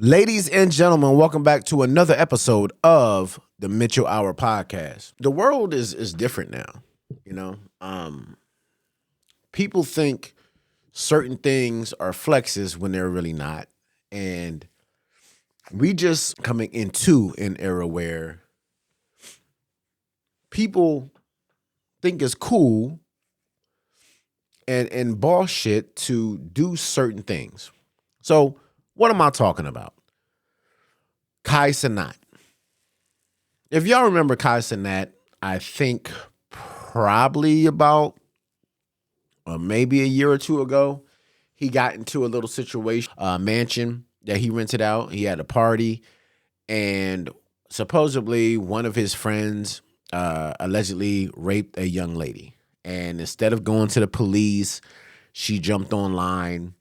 Ladies and gentlemen, welcome back to another episode of the Mitchell Hour podcast. The world is different now, you know. People think certain things are flexes when they're really not. And we just coming into an era where people think it's cool and boss shit to do certain things. So what am I talking about? Cenat. If y'all remember Cenat, I think probably about maybe a year or two ago, he got into a little situation, a mansion that he rented out. He had a party, and supposedly one of his friends allegedly raped a young lady. And instead of going to the police, she jumped online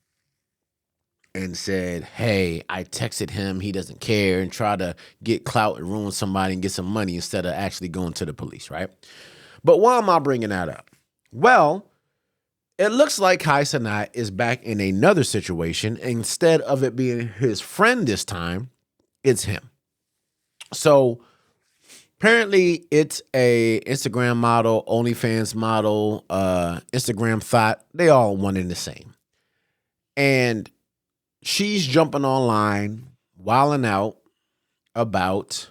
and said, hey, I texted him, he doesn't care, and try to get clout and ruin somebody and get some money instead of actually going to the police, right? But why am I bringing that up? Well, it looks like Cenat is back in another situation. Instead of it being his friend this time, it's him. So apparently it's a Instagram model, OnlyFans model, Instagram thought, they all one and the same. And she's jumping online, wilding out about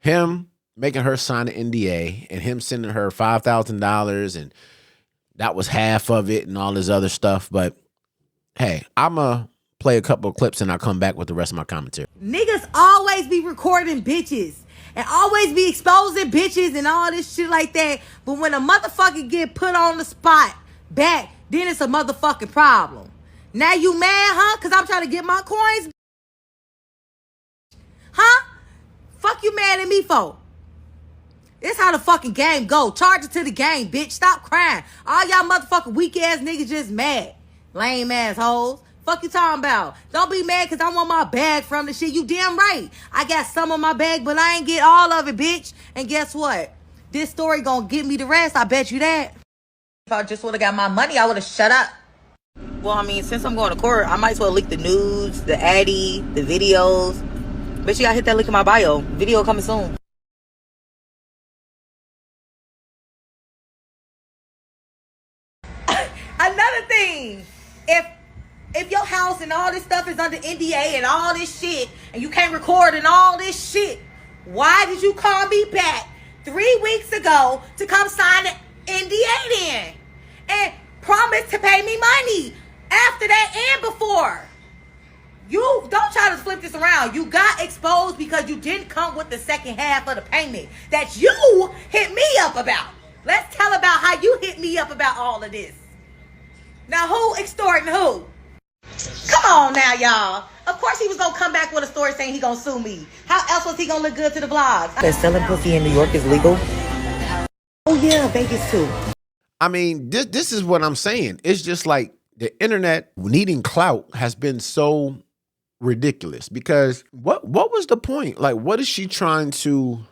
him making her sign an NDA and him sending her $5,000, and that was half of it and all this other stuff. But hey, I'm going to play a couple of clips and I'll come back with the rest of my commentary. Niggas always be recording bitches and always be exposing bitches and all this shit like that. But when a motherfucker get put on the spot back, then it's a motherfucking problem. Now you mad, huh? Because I'm trying to get my coins? Huh? Fuck you mad at me for? This how the fucking game go. Charge it to the game, bitch. Stop crying. All y'all motherfucking weak ass niggas just mad. Lame assholes. Fuck you talking about? Don't be mad because I want my bag from the shit. You damn right. I got some of my bag, but I ain't get all of it, bitch. And guess what? This story gonna get me the rest. I bet you that. If I just would have got my money, I would have shut up. Well, I mean, since I'm going to court, I might as well leak the nudes, the addy, the videos. Bitch, you gotta hit that link in my bio. Video coming soon. Another thing, if your house and all this stuff is under NDA and all this shit, and you can't record and all this shit, why did you call me back 3 weeks ago to come sign an NDA then? And promise to pay me money after that and before. You don't try to flip this around. You got exposed because you didn't come with the second half of the payment that you hit me up about. Let's tell about how you hit me up about all of this. Now who extorting who? Come on now, y'all. Of course he was gonna come back with a story saying he gonna sue me. How else was he gonna look good to the vlogs? That selling pussy in New York is legal. Oh yeah, Vegas too. I mean, this is what I'm saying. It's just like the internet needing clout has been so ridiculous, because what was the point? Like, what is she trying to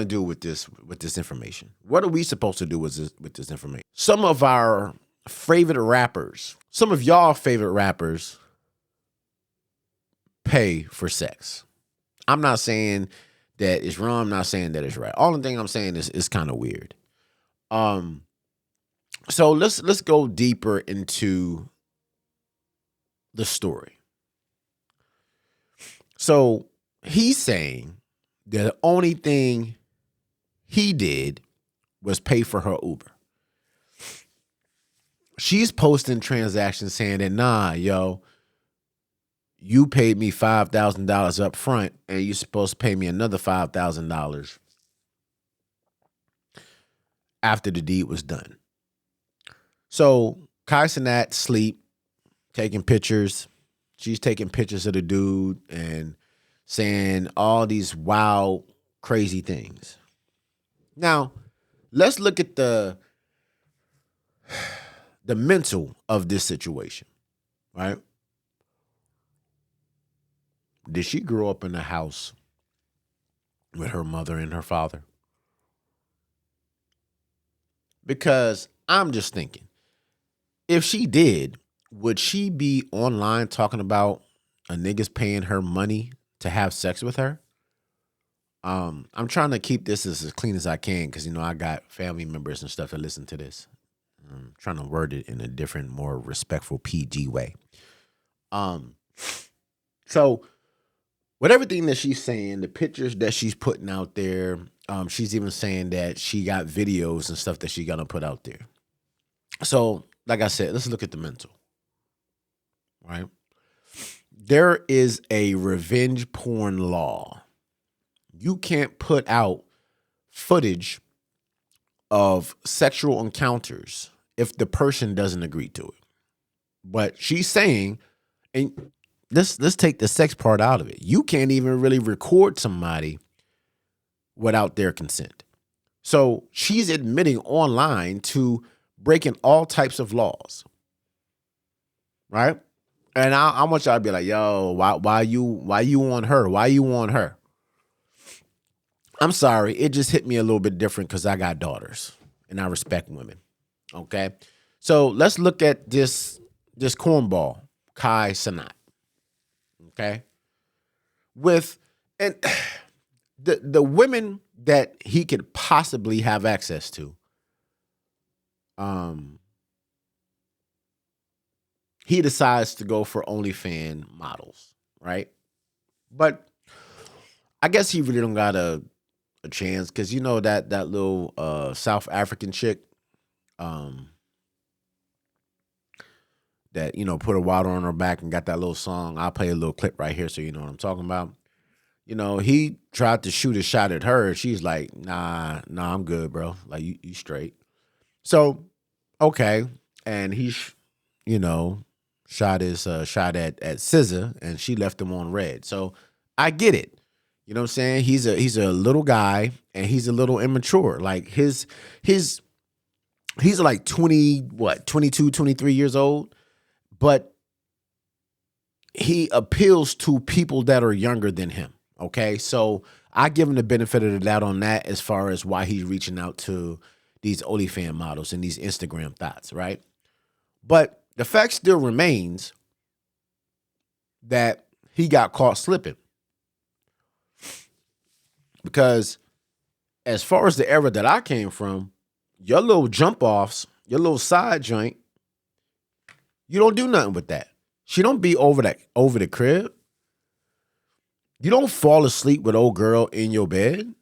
do with this information? What are we supposed to do with this information? Some of our favorite rappers, some of y'all favorite rappers pay for sex. I'm not saying that it's wrong. I'm not saying that it's right. All the thing I'm saying is it's kind of weird. So let's go deeper into the story. So he's saying that the only thing he did was pay for her Uber. She's posting transactions saying that, nah, yo, you paid me $5,000 up front and you're supposed to pay me another $5,000 after the deed was done. So Cenat sleep, taking pictures. She's taking pictures of the dude and saying all these wild, crazy things. Now, let's look at the mental of this situation, right? Did she grow up in a house with her mother and her father? Because I'm just thinking, if she did, would she be online talking about a nigga's paying her money to have sex with her. I'm trying to keep this as clean as I can because, I got family members and stuff that listen to this. I'm trying to word it in a different, more respectful PG way. So with everything that she's saying, the pictures that she's putting out there, she's even saying that she got videos and stuff that she's gonna put out there. So, like I said, let's look at the mental, right? There is a revenge porn law. You can't put out footage of sexual encounters if the person doesn't agree to it. But she's saying, and let's take the sex part out of it. You can't even really record somebody without their consent. So she's admitting online to breaking all types of laws, right? And I want y'all to be like, yo, why you on her? Why you on her? I'm sorry, it just hit me a little bit different because I got daughters and I respect women. Okay, so let's look at this cornball, Cenat. Okay, and the women that he could possibly have access to, he decides to go for OnlyFans models, right? But I guess he really don't got a chance because that little South African chick that put a water on her back and got that little song. I'll play a little clip right here so you know what I'm talking about. He tried to shoot a shot at her. She's like, nah, I'm good, bro. Like you straight. So okay, and he shot his shot at Scissor, and she left him on red. So I get it. You know what I'm saying? He's a little guy, and he's a little immature. Like he's like 22, 23 years old, but he appeals to people that are younger than him. Okay, so I give him the benefit of the doubt on that as far as why he's reaching out to these OnlyFans models and these Instagram thoughts, right? But the fact still remains that he got caught slipping. Because as far as the era that I came from, your little jump offs, your little side joint, you don't do nothing with that. She don't be over the crib. You don't fall asleep with old girl in your bed.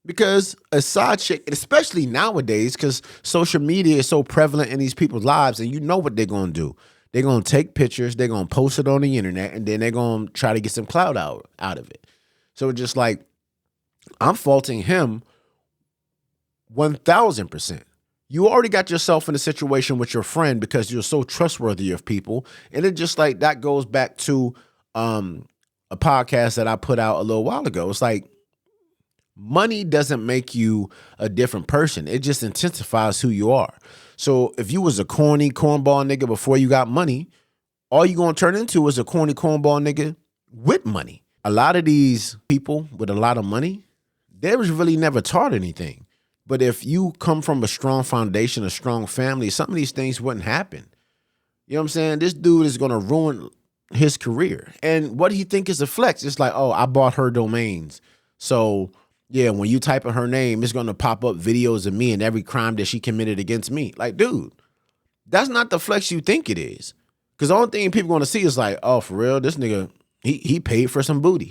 Because a side chick, especially nowadays, because social media is so prevalent in these people's lives, and you know what they're going to do. They're going to take pictures, they're going to post it on the internet, and then they're going to try to get some clout out of it. So just like, I'm faulting him 1,000%. You already got yourself in a situation with your friend because you're so trustworthy of people. And it just like, that goes back to a podcast that I put out a little while ago. It's like, money doesn't make you a different person. It just intensifies who you are. So if you was a corny cornball nigga before you got money, all you gonna turn into is a corny cornball nigga with money. A lot of these people with a lot of money, they was really never taught anything. But if you come from a strong foundation, a strong family, some of these things wouldn't happen. You know what I'm saying? This dude is gonna ruin his career. And what he think is a flex, it's like, oh, I bought her domains. So yeah, when you type in her name, it's going to pop up videos of me and every crime that she committed against me. Like, dude, that's not the flex you think it is. Because the only thing people going to see is like, oh, for real, this nigga, he paid for some booty.